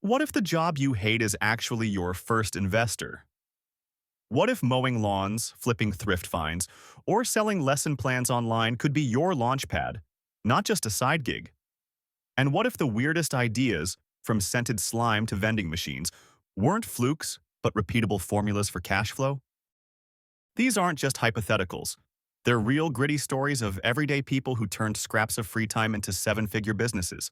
What if the job you hate is actually your first investor? What if mowing lawns, flipping thrift finds, or selling lesson plans online could be your launchpad, not just a side gig? And what if the weirdest ideas, from scented slime to vending machines, weren't flukes, but repeatable formulas for cash flow? These aren't just hypotheticals. They're real gritty stories of everyday people who turned scraps of free time into seven-figure businesses.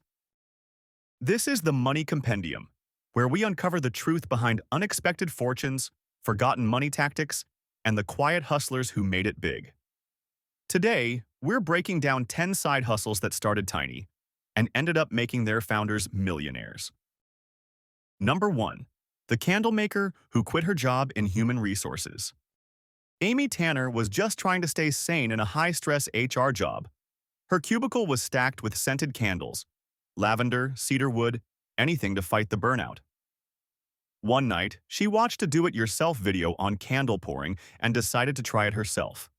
This is the Money Compendium, where we uncover the truth behind unexpected fortunes, forgotten money tactics, and the quiet hustlers who made it big. Today, we're breaking down 10 side hustles that started tiny and ended up making their founders millionaires. Number 1. The candle maker who quit her job in human resources. Amy Tanner was just trying to stay sane in a high-stress HR job. Her cubicle was stacked with scented candles, lavender, cedar wood, anything to fight the burnout. One night, she watched a do-it-yourself video on candle pouring and decided to try it herself.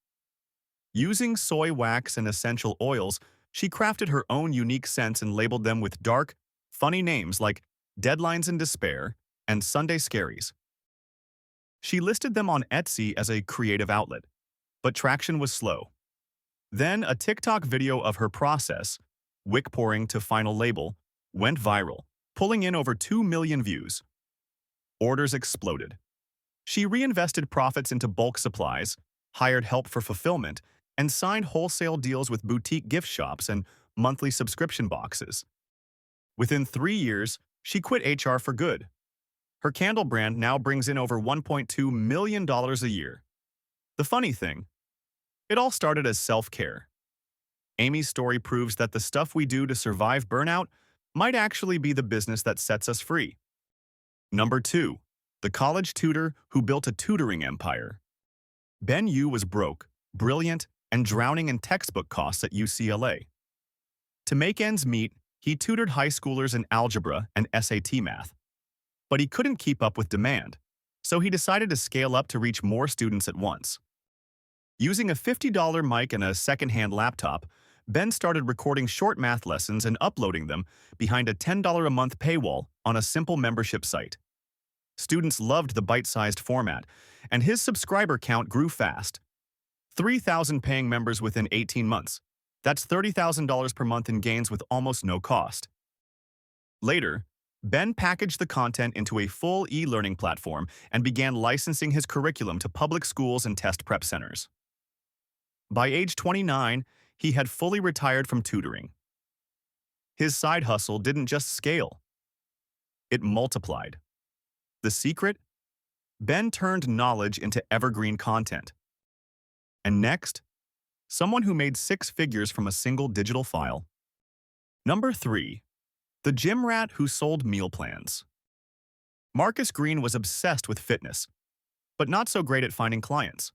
Using soy wax and essential oils, she crafted her own unique scents and labeled them with dark, funny names like Deadlines in Despair and Sunday Scaries. She listed them on Etsy as a creative outlet, but traction was slow. Then a TikTok video of her process, wick pouring to final label, went viral, pulling in over 2 million views. Orders exploded. She reinvested profits into bulk supplies, hired help for fulfillment, and signed wholesale deals with boutique gift shops and monthly subscription boxes. Within 3 years, she quit HR for good. Her candle brand now brings in over $1.2 million a year. The funny thing, it all started as self-care. Amy's story proves that the stuff we do to survive burnout might actually be the business that sets us free. Number 2. The college tutor who built a tutoring empire. Ben Yu was broke, brilliant, and drowning in textbook costs at UCLA. To make ends meet, he tutored high schoolers in algebra and SAT math. But he couldn't keep up with demand, so he decided to scale up to reach more students at once. Using a $50 mic and a second-hand laptop, Ben started recording short math lessons and uploading them behind a $10 a month paywall on a simple membership site. Students loved the bite-sized format, and his subscriber count grew fast. 3,000 paying members within 18 months. That's $30,000 per month in gains with almost no cost. Later, Ben packaged the content into a full e-learning platform and began licensing his curriculum to public schools and test prep centers. By age 29, he had fully retired from tutoring. His side hustle didn't just scale. It multiplied. The secret? Ben turned knowledge into evergreen content. And next, someone who made 6 figures from a single digital file. Number 3. The gym rat who sold meal plans. Marcus Green was obsessed with fitness, but not so great at finding clients.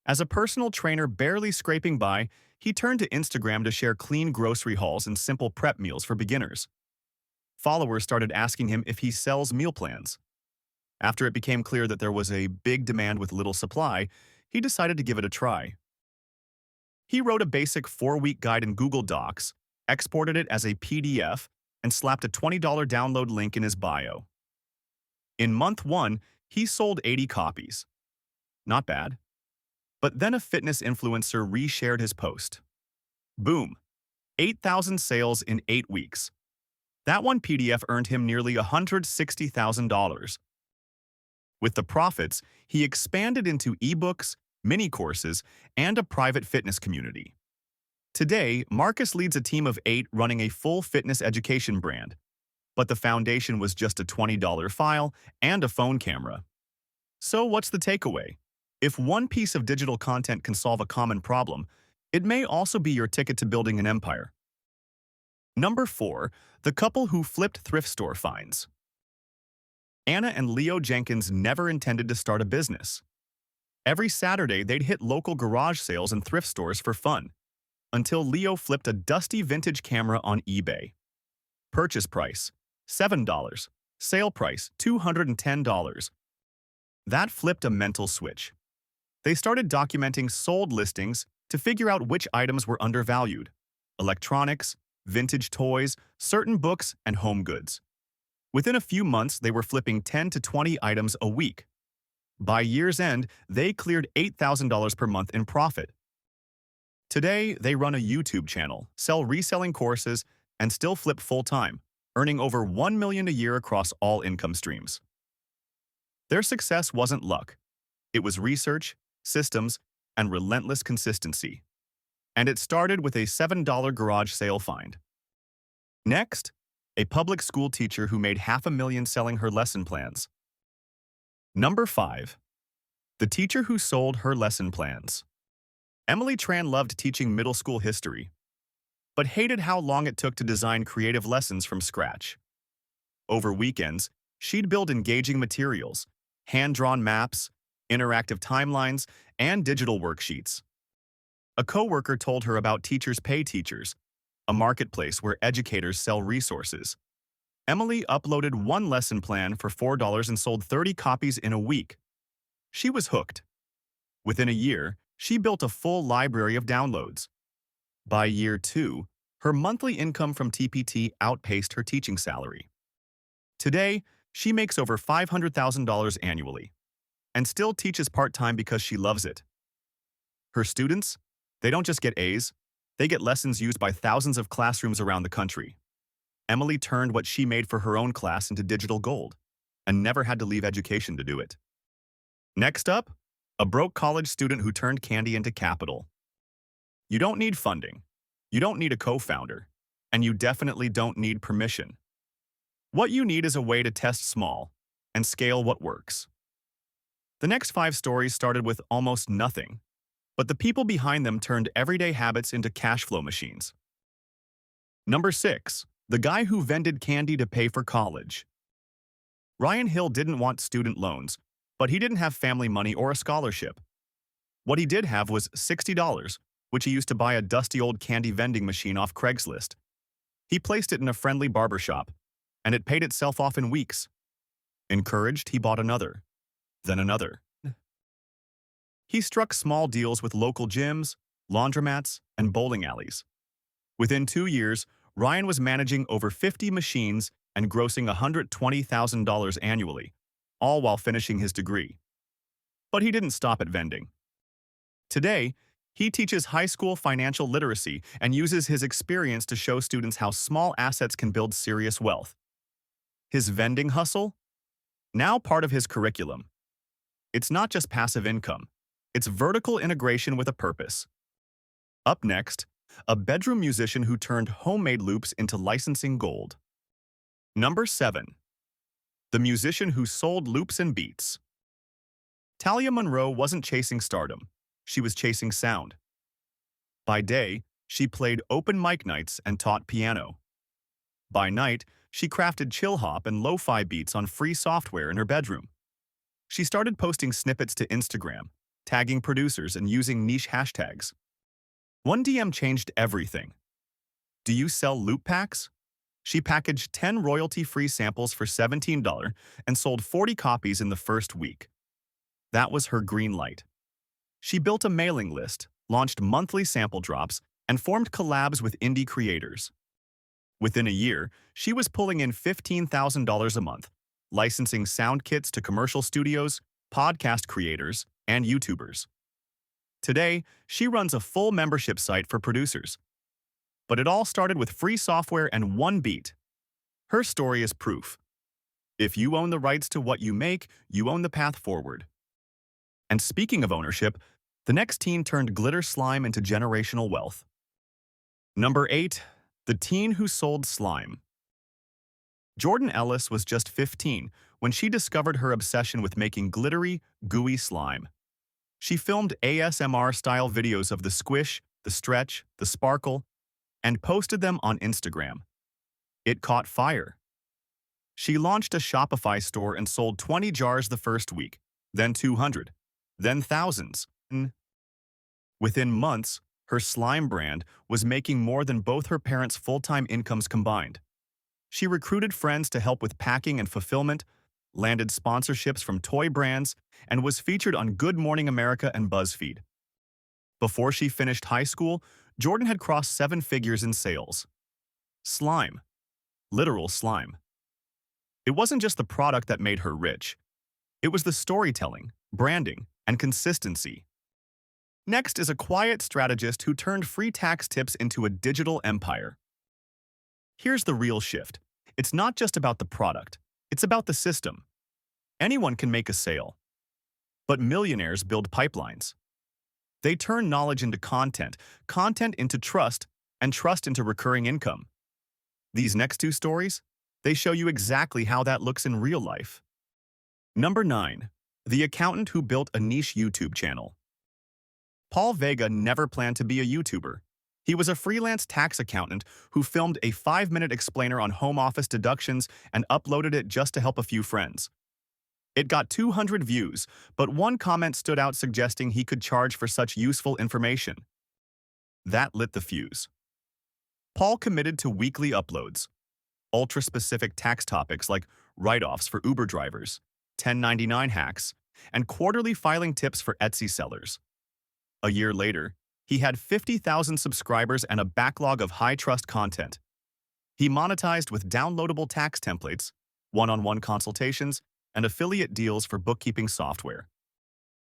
As a personal trainer barely scraping by, he turned to Instagram to share clean grocery hauls and simple prep meals for beginners. Followers started asking him if he sells meal plans. After it became clear that there was a big demand with little supply, he decided to give it a try. He wrote a basic 4-week guide in Google Docs, exported it as a PDF, and slapped a $20 download link in his bio. In month 1, he sold 80 copies. Not bad. But then a fitness influencer reshared his post. Boom! 8,000 sales in 8 weeks. That one PDF earned him nearly $160,000. With the profits, he expanded into ebooks, mini courses, and a private fitness community. Today, Marcus leads a team of 8 running a full fitness education brand, but the foundation was just a $20 file and a phone camera. So what's the takeaway? If one piece of digital content can solve a common problem, it may also be your ticket to building an empire. Number 4. The couple who flipped thrift store finds. Anna and Leo Jenkins never intended to start a business. Every Saturday, they'd hit local garage sales and thrift stores for fun, until Leo flipped a dusty vintage camera on eBay. Purchase price, $7. Sale price, $210. That flipped a mental switch. They started documenting sold listings to figure out which items were undervalued: electronics, vintage toys, certain books, and home goods. Within a few months, they were flipping 10 to 20 items a week. By year's end, they cleared $8,000 per month in profit. Today, they run a YouTube channel, sell reselling courses, and still flip full-time, earning over $1 million a year across all income streams. Their success wasn't luck. It was research, systems, and relentless consistency. And it started with a $7 garage sale find. Next, a public school teacher who made $500,000 selling her lesson plans. Number 5. The teacher who sold her lesson plans. Emily Tran loved teaching middle school history, but hated how long it took to design creative lessons from scratch. Over weekends, she'd build engaging materials, hand-drawn maps, interactive timelines, and digital worksheets. A coworker told her about Teachers Pay Teachers, a marketplace where educators sell resources. Emily uploaded one lesson plan for $4 and sold 30 copies in a week. She was hooked. Within a year, she built a full library of downloads. By year 2, her monthly income from TPT outpaced her teaching salary. Today, she makes over $500,000 annually and still teaches part-time because she loves it. Her students, they don't just get A's, they get lessons used by thousands of classrooms around the country. Emily turned what she made for her own class into digital gold and never had to leave education to do it. Next up, a broke college student who turned candy into capital. You don't need funding, you don't need a co-founder, and you definitely don't need permission. What you need is a way to test small and scale what works. The next 5 stories started with almost nothing, but the people behind them turned everyday habits into cash flow machines. Number 6. The guy who vended candy to pay for college. Ryan Hill didn't want student loans, but he didn't have family money or a scholarship. What he did have was $60, which he used to buy a dusty old candy vending machine off Craigslist. He placed it in a friendly barbershop, and it paid itself off in weeks. Encouraged, he bought another, then another. He struck small deals with local gyms, laundromats, and bowling alleys. Within 2 years, Ryan was managing over 50 machines and grossing $120,000 annually, all while finishing his degree. But he didn't stop at vending. Today, he teaches high school financial literacy and uses his experience to show students how small assets can build serious wealth. His vending hustle? Now part of his curriculum. It's not just passive income. It's vertical integration with a purpose. Up next, a bedroom musician who turned homemade loops into licensing gold. Number 7. The musician who sold loops and beats. Talia Monroe wasn't chasing stardom. She was chasing sound. By day, she played open mic nights and taught piano. By night, she crafted chill hop and lo-fi beats on free software in her bedroom. She started posting snippets to Instagram, tagging producers and using niche hashtags. One DM changed everything. Do you sell loop packs? She packaged 10 royalty-free samples for $17 and sold 40 copies in the first week. That was her green light. She built a mailing list, launched monthly sample drops, and formed collabs with indie creators. Within a year, she was pulling in $15,000 a month, licensing sound kits to commercial studios, podcast creators, and YouTubers. Today, she runs a full membership site for producers. But it all started with free software and one beat. Her story is proof. If you own the rights to what you make, you own the path forward. And speaking of ownership, the next teen turned glitter slime into generational wealth. Number 8. The teen who sold slime. Jordan Ellis was just 15 when she discovered her obsession with making glittery, gooey slime. She filmed ASMR-style videos of the squish, the stretch, the sparkle, and posted them on Instagram. It caught fire. She launched a Shopify store and sold 20 jars the first week, then 200, then thousands. Within months, her slime brand was making more than both her parents' full-time incomes combined. She recruited friends to help with packing and fulfillment, landed sponsorships from toy brands, and was featured on Good Morning America and BuzzFeed. Before she finished high school, Jordan had crossed 7 figures in sales. Slime. Literal slime. It wasn't just the product that made her rich. It was the storytelling, branding, and consistency. Next is a quiet strategist who turned free tax tips into a digital empire. Here's the real shift. It's not just about the product. It's about the system. Anyone can make a sale. But millionaires build pipelines. They turn knowledge into content, content into trust, and trust into recurring income. These next two stories, they show you exactly how that looks in real life. Number 9. The accountant who built a niche YouTube channel. Paul Vega never planned to be a YouTuber. He was a freelance tax accountant who filmed a 5-minute explainer on home office deductions and uploaded it just to help a few friends. It got 200 views, but one comment stood out suggesting he could charge for such useful information. That lit the fuse. Paul committed to weekly uploads, ultra-specific tax topics like write-offs for Uber drivers, 1099 hacks, and quarterly filing tips for Etsy sellers. A year later, he had 50,000 subscribers and a backlog of high-trust content. He monetized with downloadable tax templates, one-on-one consultations, and affiliate deals for bookkeeping software.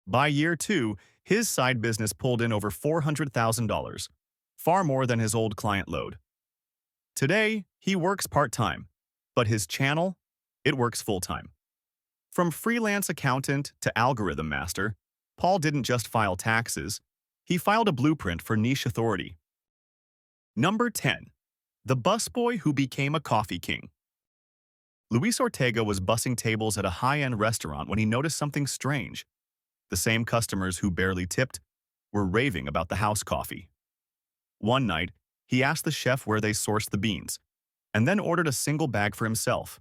By year 2, his side business pulled in over $400,000, far more than his old client load. Today, he works part-time, but his channel, it works full-time. From freelance accountant to algorithm master, Paul didn't just file taxes, he filed a blueprint for niche authority. Number 10. The busboy who became a coffee king. Luis Ortega was bussing tables at a high-end restaurant when he noticed something strange. The same customers who barely tipped were raving about the house coffee. One night, he asked the chef where they sourced the beans, and then ordered a single bag for himself.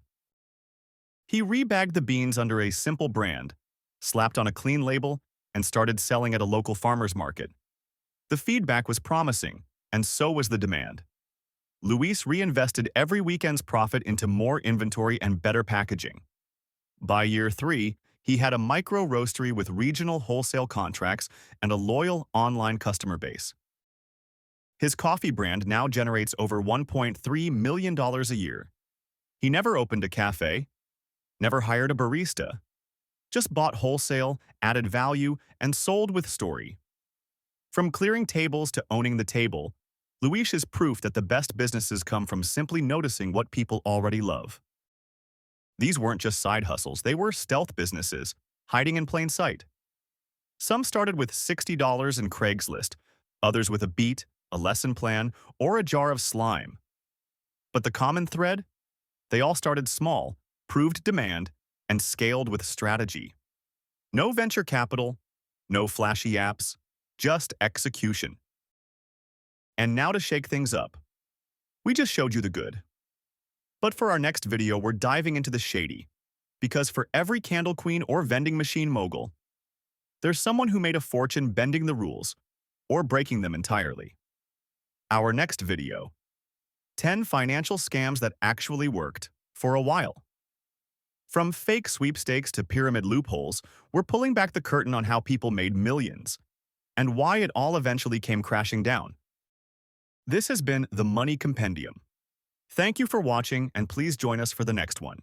He rebagged the beans under a simple brand, slapped on a clean label, and started selling at a local farmer's market. The feedback was promising, and so was the demand. Luis reinvested every weekend's profit into more inventory and better packaging. By year 3, he had a micro roastery with regional wholesale contracts and a loyal online customer base. His coffee brand now generates over $1.3 million a year. He never opened a cafe, never hired a barista, just bought wholesale, added value, and sold with story. From clearing tables to owning the table, Luis is proof that the best businesses come from simply noticing what people already love. These weren't just side hustles, they were stealth businesses, hiding in plain sight. Some started with $60 in Craigslist, others with a beat, a lesson plan, or a jar of slime. But the common thread? They all started small, proved demand, and scaled with strategy. No venture capital, no flashy apps, just execution. And now to shake things up. We just showed you the good. But for our next video, we're diving into the shady. Because for every candle queen or vending machine mogul, there's someone who made a fortune bending the rules or breaking them entirely. Our next video, 10 financial scams that actually worked for a while. From fake sweepstakes to pyramid loopholes, we're pulling back the curtain on how people made millions and why it all eventually came crashing down. This has been the Money Compendium. Thank you for watching, and please join us for the next one.